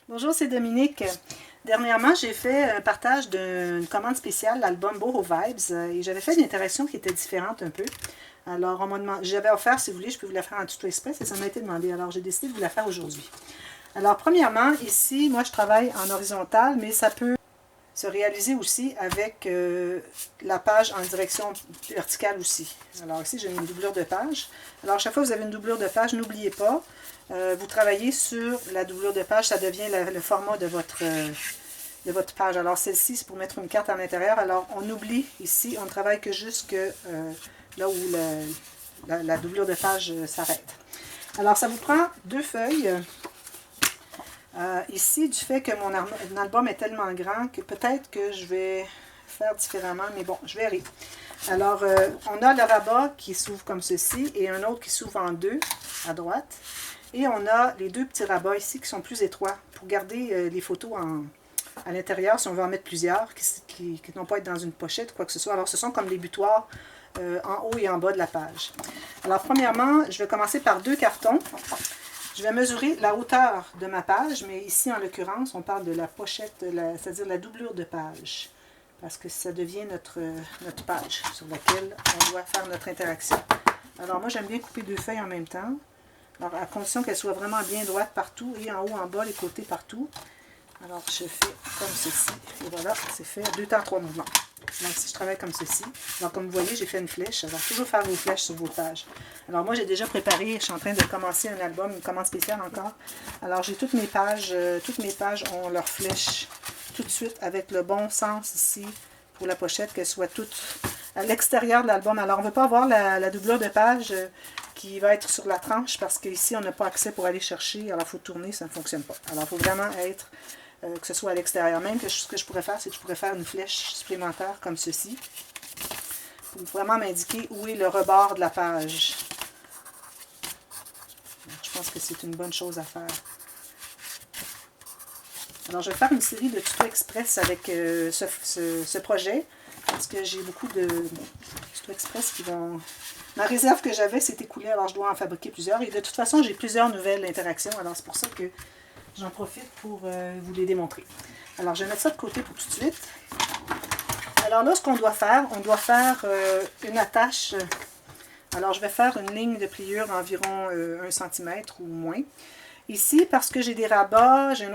Bonjour, c'est Dominique. Dernièrement, j'ai fait un partage d'une commande spéciale, l'album Boho Vibes, et j'avais fait une interaction qui était différente un peu. Alors, on m'a demandé, j'avais offert, si vous voulez, je peux vous la faire en tuto express, et ça m'a été demandé. Alors, j'ai décidé de vous la faire aujourd'hui. Alors, premièrement, ici, moi, je travaille en horizontal, mais ça peut se réaliser aussi avec la page en direction verticale aussi. Alors ici, j'ai une doublure de page. Alors, chaque fois que vous avez une doublure de page, n'oubliez pas, vous travaillez sur la doublure de page, ça devient le format de votre page. Alors, celle-ci, c'est pour mettre une carte à l'intérieur. Alors, on oublie ici, on ne travaille que jusque là où la doublure de page s'arrête. Alors, ça vous prend 2 feuilles. Ici, du fait que mon album est tellement grand que peut-être que je vais faire différemment, mais bon, je verrai. Alors, on a le rabat qui s'ouvre comme ceci et un autre qui s'ouvre en deux à droite. Et on a les 2 petits rabats ici qui sont plus étroits pour garder les photos à l'intérieur si on veut en mettre plusieurs, qui n'ont pas être dans une pochette ou quoi que ce soit. Alors, ce sont comme des butoirs en haut et en bas de la page. Alors, premièrement, je vais commencer par 2 cartons. Je vais mesurer la hauteur de ma page, mais ici, en l'occurrence, on parle de la pochette, c'est-à-dire la doublure de page, parce que ça devient notre page sur laquelle on doit faire notre interaction. Alors, moi, j'aime bien couper 2 feuilles en même temps, alors à condition qu'elles soient vraiment bien droites partout, et en haut, en bas, les côtés partout. Alors, je fais comme ceci, et voilà, c'est fait 2 temps 3 mouvements. Donc, si je travaille comme ceci, donc comme vous voyez, j'ai fait une flèche. Alors, toujours faire vos flèches sur vos pages. Alors, moi, j'ai déjà préparé, je suis en train de commencer un album, une commande spéciale encore. Alors, j'ai toutes mes pages ont leurs flèches tout de suite avec le bon sens ici pour la pochette, qu'elles soient toutes à l'extérieur de l'album. Alors, on ne veut pas avoir la doublure de page qui va être sur la tranche parce qu'ici, on n'a pas accès pour aller chercher. Alors, il faut tourner, ça ne fonctionne pas. Alors, il faut vraiment être... que ce soit à l'extérieur. Même que ce que je pourrais faire, c'est que je pourrais faire une flèche supplémentaire comme ceci. Pour vraiment m'indiquer où est le rebord de la page. Alors, je pense que c'est une bonne chose à faire. Alors, je vais faire une série de tutos express avec ce projet. Parce que j'ai beaucoup de tutos express qui vont... Ma réserve que j'avais s'est écoulée, alors je dois en fabriquer plusieurs. Et de toute façon, j'ai plusieurs nouvelles interactions. Alors, c'est pour ça que j'en profite pour vous les démontrer. Alors, je vais mettre ça de côté pour tout de suite. Alors là, ce qu'on doit faire, on doit faire une attache. Alors, je vais faire une ligne de pliure environ 1 cm ou moins. Ici, parce que j'ai des rabats, j'ai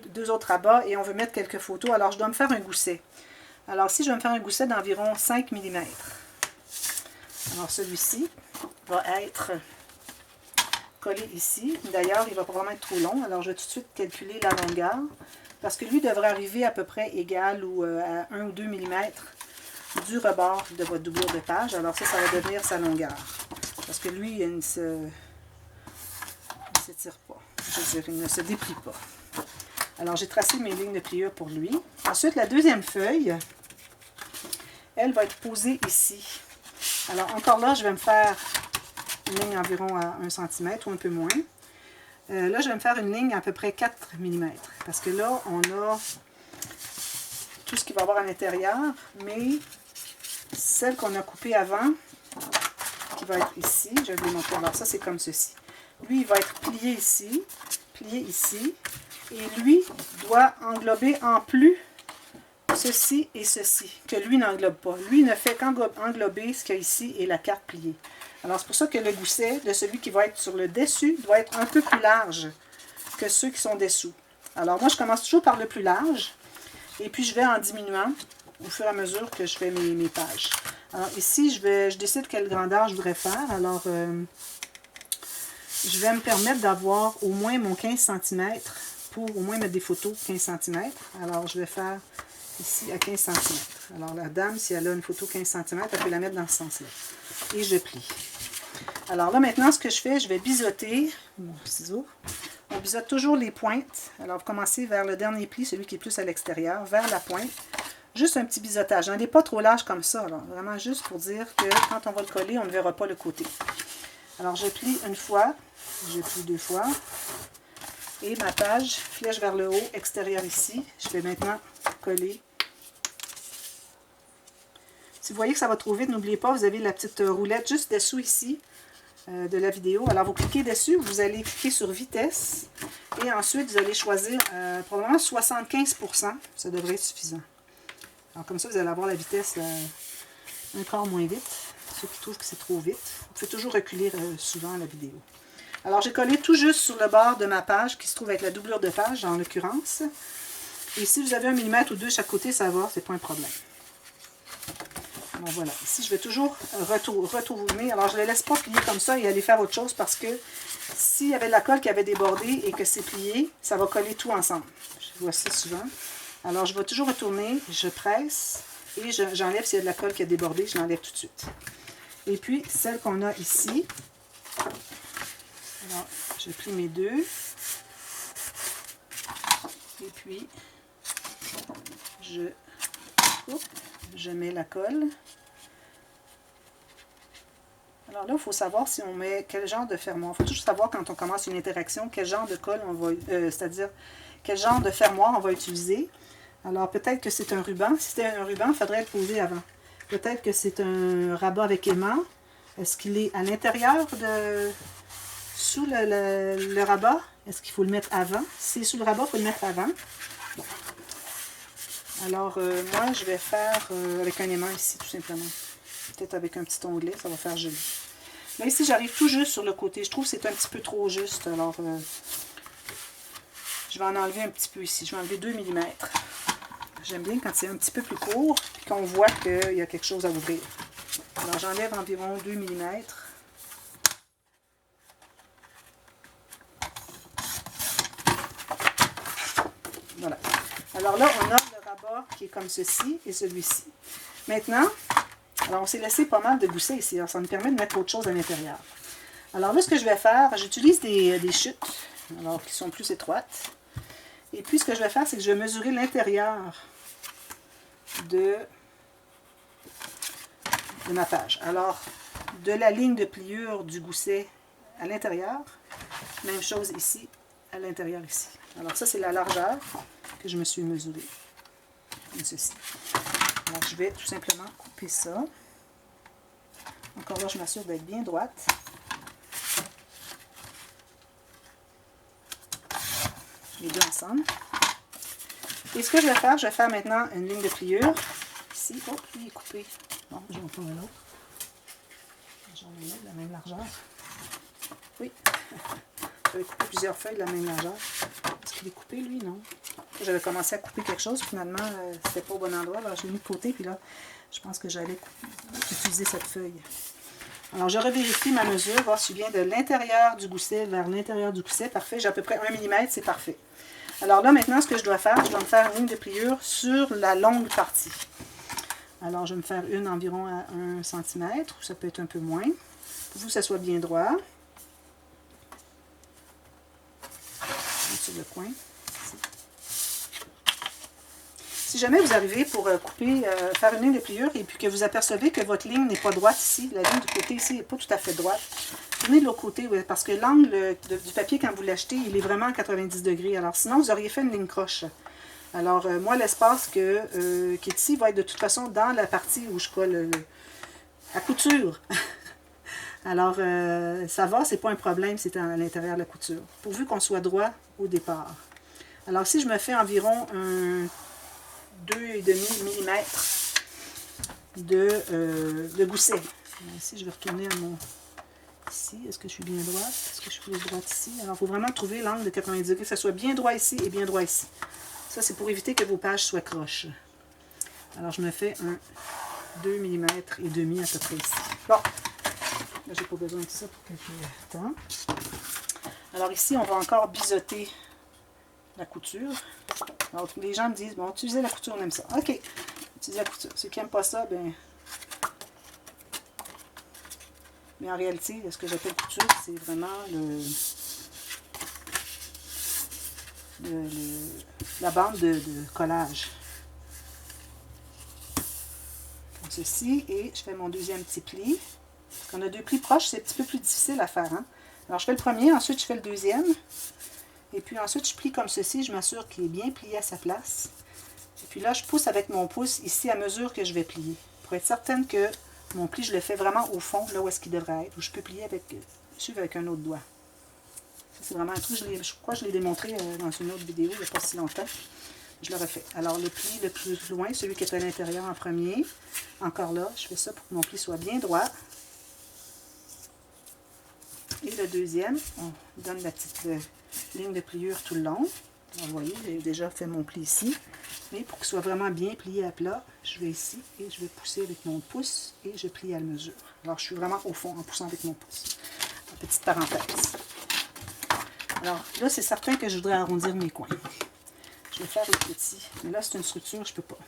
deux autres rabats et on veut mettre quelques photos, alors je dois me faire un gousset. Alors ici, je vais me faire un gousset d'environ 5 mm. Alors, celui-ci va être... collé ici. D'ailleurs, il va probablement être trop long. Alors, je vais tout de suite calculer la longueur. Parce que lui devrait arriver à peu près égal ou à 1 ou 2 mm du rebord de votre doublure de page. Alors ça va devenir sa longueur. Parce que lui, il ne s'étire pas. Je veux dire, il ne se déplie pas. Alors, j'ai tracé mes lignes de pliure pour lui. Ensuite, la deuxième feuille, elle va être posée ici. Alors, encore là, je vais me faire une ligne environ à 1 cm ou un peu moins. Là, je vais me faire une ligne à peu près 4 mm. Parce que là, on a tout ce qu'il va y avoir à l'intérieur, mais celle qu'on a coupée avant, qui va être ici, je vais vous les montrer. Alors ça, c'est comme ceci. Lui, il va être plié ici, et lui doit englober en plus ceci et ceci, que lui n'englobe pas. Lui ne fait qu'englober ce qu'il y a ici et la carte pliée. Alors, c'est pour ça que le gousset de celui qui va être sur le dessus doit être un peu plus large que ceux qui sont dessous. Alors, moi, je commence toujours par le plus large. Et puis, je vais en diminuant au fur et à mesure que je fais mes pages. Alors, ici, je décide quelle grandeur je voudrais faire. Alors, je vais me permettre d'avoir au moins mon 15 cm pour au moins mettre des photos 15 cm. Alors, je vais faire ici à 15 cm. Alors, la dame, si elle a une photo 15 cm, elle peut la mettre dans ce sens-là. Et je plie. Alors là, maintenant, ce que je fais, je vais biseauter mon ciseau. On biseaute toujours les pointes. Alors, vous commencez vers le dernier pli, celui qui est plus à l'extérieur, vers la pointe. Juste un petit biseautage. N'en est pas trop large comme ça. Alors, vraiment juste pour dire que quand on va le coller, on ne verra pas le côté. Alors, je plie une fois, je plie 2 fois. Et ma page, flèche vers le haut, extérieur ici. Je vais maintenant coller. Si vous voyez que ça va trop vite, n'oubliez pas, vous avez la petite roulette juste dessous ici de la vidéo. Alors, vous cliquez dessus, vous allez cliquer sur vitesse Et ensuite, vous allez choisir probablement 75%. Ça devrait être suffisant. Alors comme ça, vous allez avoir la vitesse un quart moins vite. Ceux qui trouvent que c'est trop vite. Vous pouvez toujours reculer souvent la vidéo. Alors j'ai collé tout juste sur le bord de ma page qui se trouve avec la doublure de page en l'occurrence. Et si vous avez 1 mm ou 2 de chaque côté, ça va, c'est pas un problème. Alors voilà, ici je vais toujours retourner. Alors je ne les laisse pas plier comme ça et aller faire autre chose parce que s'il y avait de la colle qui avait débordé et que c'est plié, ça va coller tout ensemble. Je vois ça souvent. Alors je vais toujours retourner, je presse et j'enlève s'il y a de la colle qui a débordé, je l'enlève tout de suite. Et puis celle qu'on a ici, alors je plie mes deux. Et puis je mets la colle. Alors là, il faut savoir si on met quel genre de fermoir. Il faut toujours savoir quand on commence une interaction, quel genre de colle on va, c'est-à-dire quel genre de fermoir on va utiliser. Alors peut-être que c'est un ruban. Si c'était un ruban, il faudrait le poser avant. Peut-être que c'est un rabat avec aimant. Est-ce qu'il est à l'intérieur sous le rabat? Est-ce qu'il faut le mettre avant? Si c'est sous le rabat, il faut le mettre avant. Bon. Alors moi, je vais faire avec un aimant ici, tout simplement. Peut-être avec un petit onglet, ça va faire joli. Là, ici, j'arrive tout juste sur le côté. Je trouve que c'est un petit peu trop juste. Alors, je vais en enlever un petit peu ici. Je vais enlever 2 mm. J'aime bien quand c'est un petit peu plus court et qu'on voit qu'il y a quelque chose à ouvrir. Alors, j'enlève environ 2 mm. Voilà. Alors là, on a le rabat qui est comme ceci et celui-ci. Maintenant, alors on s'est laissé pas mal de gousset ici. Alors ça me permet de mettre autre chose à l'intérieur. Alors là, ce que je vais faire, j'utilise des chutes, alors qui sont plus étroites. Et puis, ce que je vais faire, c'est que je vais mesurer l'intérieur de ma page. Alors, de la ligne de pliure du gousset à l'intérieur, même chose ici, à l'intérieur ici. Alors ça, c'est la largeur que je me suis mesurée, comme ceci. Alors, je vais tout simplement couper ça. Encore là, je m'assure d'être bien droite. Les deux ensemble. Et ce que je vais faire maintenant une ligne de pliure. Ici, oh, lui est coupé. Bon, je vais en prendre un autre. J'en ai de la même largeur. Oui. J'avais coupé plusieurs feuilles de la même largeur. Est-ce qu'il est coupé, lui? Non. J'avais commencé à couper quelque chose, finalement, c'était pas au bon endroit. Alors, je l'ai mis de côté, puis là, je pense que j'allais utiliser cette feuille. Alors, je revérifie ma mesure, voir si je viens de l'intérieur du gousset vers l'intérieur du gousset. Parfait, j'ai à peu près 1 mm, c'est parfait. Alors là, maintenant, ce que je dois faire, je dois me faire une ligne de pliure sur la longue partie. Alors, je vais me faire une environ à 1 cm, ou ça peut être un peu moins. Pour que ça soit bien droit. Sur le coin. Si jamais vous arrivez pour couper, faire une ligne de pliure et puis que vous apercevez que votre ligne n'est pas droite ici, la ligne du côté ici n'est pas tout à fait droite, tournez de l'autre côté, oui, parce que l'angle du papier quand vous l'achetez, il est vraiment à 90 degrés. Alors sinon, vous auriez fait une ligne croche. Alors moi, l'espace qui est ici va être de toute façon dans la partie où je colle la couture. Alors ça va, c'est pas un problème, c'est à l'intérieur de la couture, pourvu qu'on soit droit au départ. Alors si je me fais environ un 2,5 mm de gousset. Ici, je vais retourner à mon... Ici, est-ce que je suis bien droite? Est-ce que je suis plus droite ici? Alors, il faut vraiment trouver l'angle de 90 degrés, que ça soit bien droit ici et bien droit ici. Ça, c'est pour éviter que vos pages soient croches. Alors, je me fais un 2 mm et demi à peu près ici. Bon, là, j'ai pas besoin de ça pour quelques temps. Alors ici, on va encore biseauter la couture. Alors, les gens me disent, bon, utilisez la couture, on aime ça. OK, utilisez la couture. Ceux qui n'aiment pas ça, ben... Mais en réalité, ce que j'appelle couture, c'est vraiment la bande de collage. Comme ceci, et je fais mon deuxième petit pli. Quand on a deux plis proches, c'est un petit peu plus difficile à faire. Hein? Alors, je fais le premier, ensuite je fais le deuxième. Et puis ensuite, je plie comme ceci, je m'assure qu'il est bien plié à sa place. Et puis là, je pousse avec mon pouce ici à mesure que je vais plier. Pour être certaine que mon pli, je le fais vraiment au fond, là où est-ce qu'il devrait être. Où je peux plier suivre avec un autre doigt. C'est vraiment un truc, je crois que je l'ai démontré dans une autre vidéo il n'y a pas si longtemps. Je le refais. Alors, le pli le plus loin, celui qui est à l'intérieur en premier. Encore là, je fais ça pour que mon pli soit bien droit. Et le deuxième, on donne la petite ligne de pliure tout le long. Alors, vous voyez, j'ai déjà fait mon pli ici. Mais pour qu'il soit vraiment bien plié à plat, je vais ici et je vais pousser avec mon pouce et je plie à la mesure. Alors, je suis vraiment au fond en poussant avec mon pouce. Une petite parenthèse. Alors, là, c'est certain que je voudrais arrondir mes coins. Je vais faire le petit. Mais là, c'est une structure, je ne peux pas.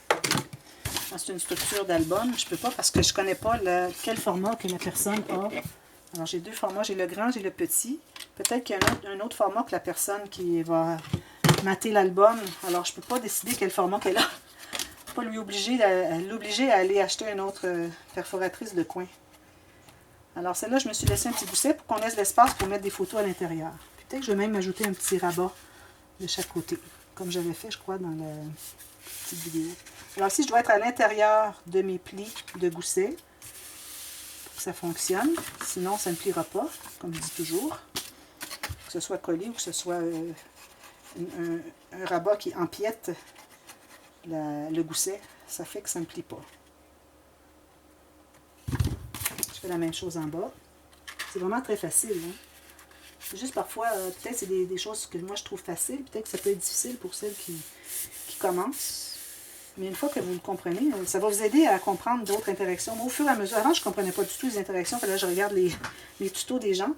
Là, c'est une structure d'album, je ne peux pas parce que je ne connais pas quel format que la personne a. Alors, j'ai deux formats, j'ai le grand, j'ai le petit. Peut-être qu'il y a un autre format que la personne qui va mater l'album. Alors, je ne peux pas décider quel format qu'elle a. Je ne peux pas l'obliger à aller acheter une autre perforatrice de coin. Alors, celle-là, je me suis laissé un petit gousset pour qu'on laisse l'espace pour mettre des photos à l'intérieur. Peut-être que je vais même ajouter un petit rabat de chaque côté, comme j'avais fait, je crois, dans la petite vidéo. Alors, ici, je dois être à l'intérieur de mes plis de gousset pour que ça fonctionne. Sinon, ça ne pliera pas, comme je dis toujours. Que ce soit collé ou que ce soit un rabat qui empiète le gousset, ça fait que ça ne plie pas. Je fais la même chose en bas. C'est vraiment très facile. Hein? C'est juste parfois, peut-être c'est des choses que moi je trouve faciles. Peut-être que ça peut être difficile pour celles qui commencent. Mais une fois que vous le comprenez, ça va vous aider à comprendre d'autres interactions. Moi, au fur et à mesure, avant, je ne comprenais pas du tout les interactions. Là, je regarde les tutos des gens.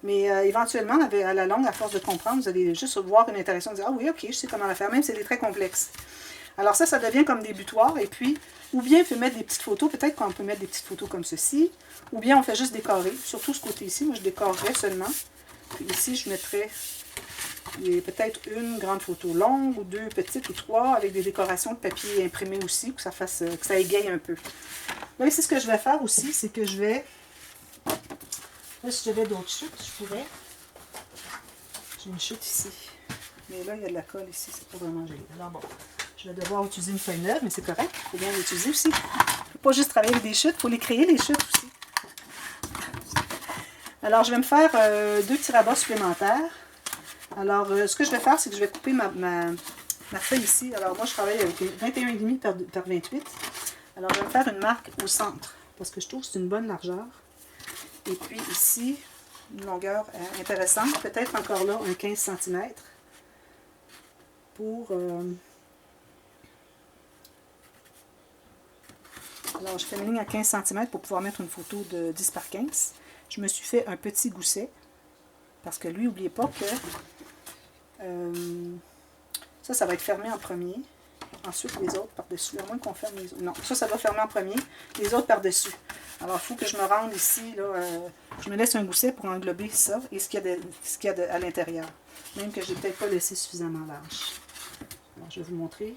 Mais éventuellement, à la longue, à force de comprendre, vous allez juste voir une interaction et dire « Ah oui, ok, je sais comment la faire », même si elle est très complexe. Alors ça devient comme des butoirs. Et puis, ou bien on peut mettre des petites photos. Peut-être qu'on peut mettre des petites photos comme ceci. Ou bien on fait juste décorer. Surtout ce côté ici, moi je décorerais seulement. Puis ici, je mettrais peut-être une grande photo longue, ou deux petites, ou trois, avec des décorations de papier imprimé aussi, que ça égaye un peu. Là, ici, ce que je vais faire aussi, c'est que je vais... Là, si j'avais d'autres chutes, je pourrais... J'ai une chute ici. Mais là, il y a de la colle ici, c'est pas vraiment joli. Alors bon, je vais devoir utiliser une feuille neuve, mais c'est correct, il faut bien l'utiliser aussi. Il ne faut pas juste travailler avec des chutes, il faut les créer, les chutes aussi. Alors, je vais me faire deux petits rabats supplémentaires. Alors, ce que je vais faire, c'est que je vais couper ma feuille ici. Alors, moi, je travaille avec 21,5 par 28. Alors, je vais me faire une marque au centre, parce que je trouve que c'est une bonne largeur. Et puis ici, une longueur intéressante, peut-être encore là, un 15 cm. Pour... Alors, je fais une ligne à 15 cm pour pouvoir mettre une photo de 10 par 15. Je me suis fait un petit gousset, parce que lui, n'oubliez pas que ça va être fermé en premier. Ensuite, les autres par-dessus, à moins qu'on ferme les autres. Non, ça doit fermer en premier, les autres par-dessus. Alors, il faut que je me rende ici, là, je me laisse un gousset pour englober ça et ce qu'il y a, à l'intérieur. Même que je n'ai peut-être pas laissé suffisamment large. Alors, je vais vous montrer.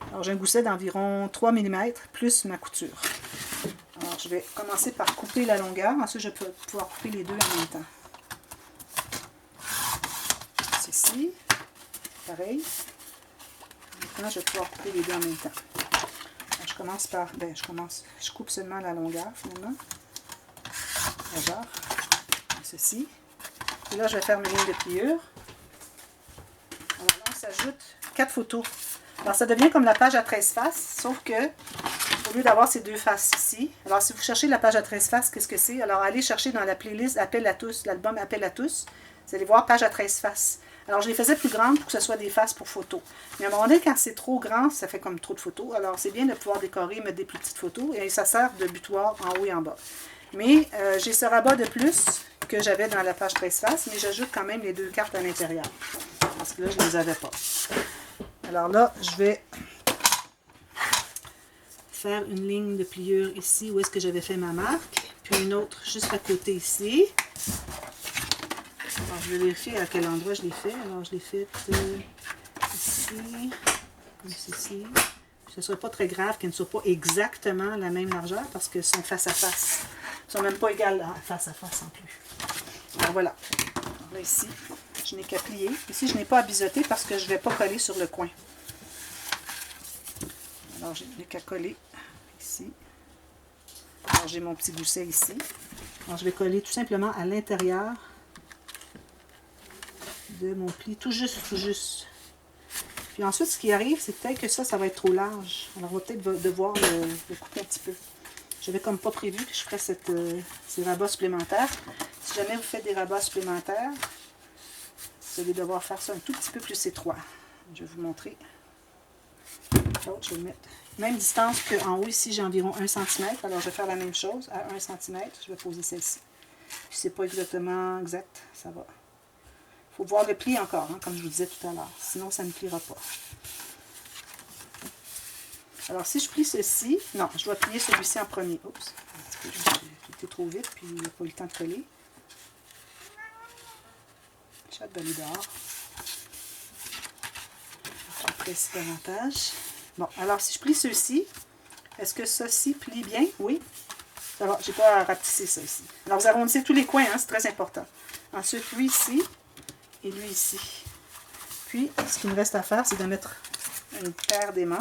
Alors, j'ai un gousset d'environ 3 mm plus ma couture. Alors, je vais commencer par couper la longueur. Ensuite, je peux pouvoir couper les deux en même temps. Ceci, pareil. Maintenant, je vais pouvoir couper les deux en même temps. Alors, je commence par... je coupe seulement la longueur, finalement. Genre, ceci. Et là, je vais faire mes lignes de pliure. Alors là, on s'ajoute 4 photos. Alors, ça devient comme la page à 13 faces, sauf que, au lieu d'avoir ces deux faces ici, alors si vous cherchez la page à 13 faces, qu'est-ce que c'est? Alors, allez chercher dans la playlist Appel à tous, l'album Appel à tous. Vous allez voir page à 13 faces. Alors, je les faisais plus grandes pour que ce soit des faces pour photos. Mais à un moment donné, quand c'est trop grand, ça fait comme trop de photos. Alors, c'est bien de pouvoir décorer, mettre des plus petites photos, et ça sert de butoir en haut et en bas. Mais j'ai ce rabat de plus que j'avais dans la page 13 faces, mais j'ajoute quand même les deux cartes à l'intérieur. Parce que là, je ne les avais pas. Alors là, je vais faire une ligne de pliure ici où est-ce que j'avais fait ma marque. Puis une autre juste à côté ici. Alors, je vais vérifier à quel endroit je l'ai fait. Alors, je l'ai fait ici, comme ceci. Ce ne serait pas très grave qu'elles ne soient pas exactement la même largeur parce qu'elles sont face à face. Elles ne sont même pas égales face à face en plus. Alors voilà. Alors là, ici, je n'ai qu'à plier. Ici, je n'ai pas à biseauter parce que je ne vais pas coller sur le coin. Alors, je n'ai qu'à coller ici. Alors, j'ai mon petit gousset ici. Alors, je vais coller tout simplement à l'intérieur de mon pli, tout juste, tout juste. Puis ensuite, ce qui arrive, c'est peut-être que ça va être trop large. Alors, on va peut-être devoir le couper un petit peu. J'avais comme pas prévu que je ferais ces rabats supplémentaires. Si jamais vous faites des rabats supplémentaires, vous allez devoir faire ça un tout petit peu plus étroit. Je vais vous montrer. L'autre, je vais le mettre. Même distance qu'en haut, ici, j'ai environ 1 cm. Alors, je vais faire la même chose. À 1 cm, je vais poser celle-ci. Puis, c'est pas exactement exact. Ça va. Il faut voir le pli encore, hein, comme je vous disais tout à l'heure. Sinon, ça ne pliera pas. Alors, si je plie ceci, non, je dois plier celui-ci en premier. Oups, j'ai été trop vite, puis il n'a pas eu le temps de coller. J'ai hâte d'aller dehors. Je vais presser davantage. Bon, alors, si je plie ceci, est-ce que ceci plie bien? Oui. Ça va, je n'ai pas à rapetisser ça ici. Alors, vous arrondissez tous les coins, hein, c'est très important. Ensuite, lui ici et lui ici. Puis, ce qu'il me reste à faire, c'est de mettre une paire d'aimants.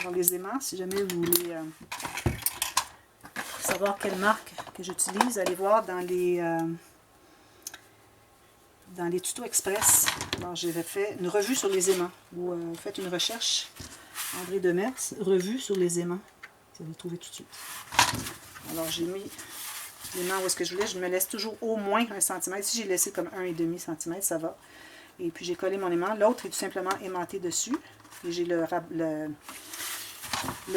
Alors, les aimants, si jamais vous voulez savoir quelle marque que j'utilise, allez voir dans les tutos express. Alors, j'avais fait une revue sur les aimants. Vous faites une recherche, André Demers, revue sur les aimants. Vous allez trouver tout de suite. Alors, j'ai mis l'aimant où est-ce que je voulais. Je me laisse toujours au moins 1 cm. Si j'ai laissé comme 1,5 cm, ça va. Et puis, j'ai collé mon aimant. L'autre est tout simplement aimanté dessus. Et j'ai le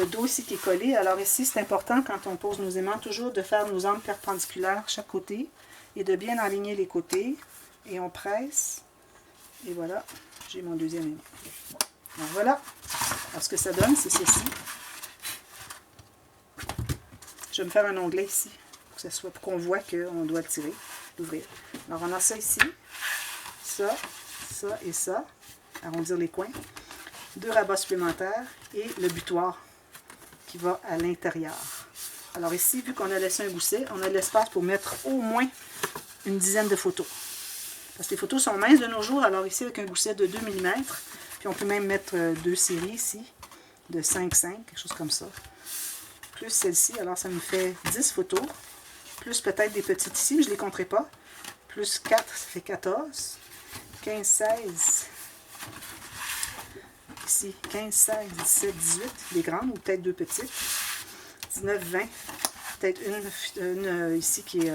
dos ici qui est collé. Alors ici, c'est important quand on pose nos aimants, toujours de faire nos angles perpendiculaires chaque côté et de bien aligner les côtés. Et on presse. Et voilà, j'ai mon deuxième aimant. Alors voilà. Alors ce que ça donne, c'est ceci. Je vais me faire un onglet ici pour qu'on voit qu'on doit tirer, l'ouvrir. Alors on a ça ici, ça, ça et ça. Arrondir les coins. 2 rabats supplémentaires et le butoir qui va à l'intérieur. Alors ici, vu qu'on a laissé un gousset, on a l'espace pour mettre au moins une dizaine de photos. Parce que les photos sont minces de nos jours, alors ici avec un gousset de 2 mm, puis on peut même mettre 2 séries ici, de 5,5, quelque chose comme ça. Plus celle-ci, alors ça nous fait 10 photos, plus peut-être des petites ici, mais je ne les compterai pas. Plus 4, ça fait 14, 15, 16... Ici, 15, 16, 17, 18, les grandes, ou peut-être 2 petites. 19, 20, peut-être une ici qui est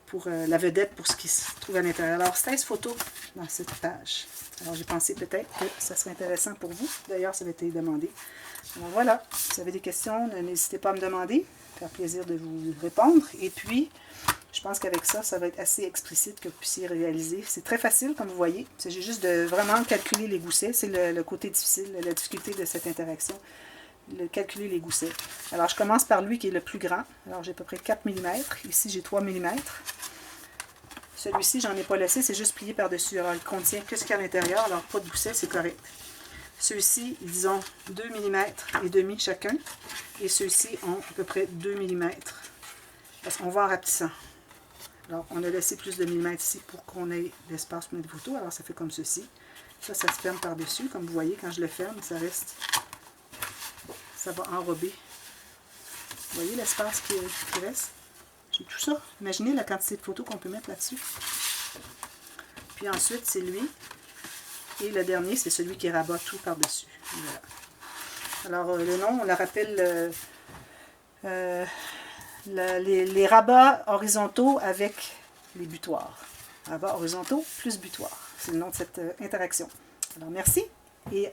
pour la vedette, pour ce qui se trouve à l'intérieur. Alors, 16 photos dans cette page. Alors, j'ai pensé peut-être que ça serait intéressant pour vous. D'ailleurs, ça avait été demandé. Alors, voilà. Si vous avez des questions, n'hésitez pas à me demander. Ça fait plaisir de vous répondre. Et puis, je pense qu'avec ça, ça va être assez explicite que vous puissiez réaliser. C'est très facile, comme vous voyez. C'est juste de vraiment calculer les goussets. C'est le côté difficile, la difficulté de cette interaction. Calculer les goussets. Alors, je commence par lui qui est le plus grand. Alors, j'ai à peu près 4 mm. Ici, j'ai 3 mm. Celui-ci, j'en ai pas laissé. C'est juste plié par-dessus. Alors, il contient que ce qu'il y a à l'intérieur. Alors, pas de gousset, c'est correct. Ceux-ci, ils ont 2 mm et demi chacun. Et ceux-ci ont à peu près 2 mm. Parce qu'on va en rapetissant. Alors, on a laissé plus de millimètres ici pour qu'on ait l'espace pour mettre des photos. Alors, ça fait comme ceci. Ça se ferme par-dessus. Comme vous voyez, quand je le ferme, ça reste... Ça va enrober. Vous voyez l'espace qui reste? J'ai tout ça. Imaginez la quantité de photos qu'on peut mettre là-dessus. Puis ensuite, c'est lui. Et le dernier, c'est celui qui rabat tout par-dessus. Voilà. Alors, le nom, on le rappelle... les rabats horizontaux avec les butoirs. Rabats horizontaux plus butoirs. C'est le nom de cette interaction. Alors, merci. Et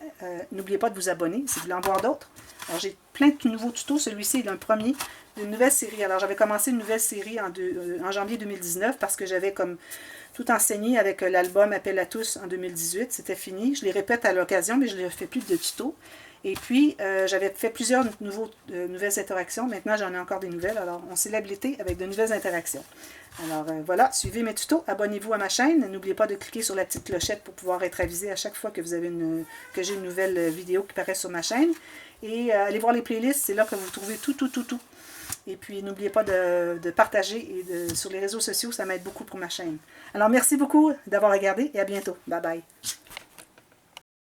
n'oubliez pas de vous abonner si vous voulez en voir d'autres. Alors, j'ai plein de nouveaux tutos. Celui-ci est un premier d'une nouvelle série. Alors, j'avais commencé une nouvelle série en janvier 2019 parce que j'avais comme tout enseigné avec l'album Appel à tous en 2018. C'était fini. Je les répète à l'occasion, mais je ne fais plus de tutos. Et puis, j'avais fait plusieurs nouvelles interactions. Maintenant, j'en ai encore des nouvelles. Alors, on célèbre l'été avec de nouvelles interactions. Alors, voilà, suivez mes tutos. Abonnez-vous à ma chaîne. N'oubliez pas de cliquer sur la petite clochette pour pouvoir être avisé à chaque fois que que j'ai une nouvelle vidéo qui paraît sur ma chaîne. Et allez voir les playlists. C'est là que vous trouvez tout. Et puis, n'oubliez pas de partager sur les réseaux sociaux. Ça m'aide beaucoup pour ma chaîne. Alors, merci beaucoup d'avoir regardé et à bientôt. Bye bye.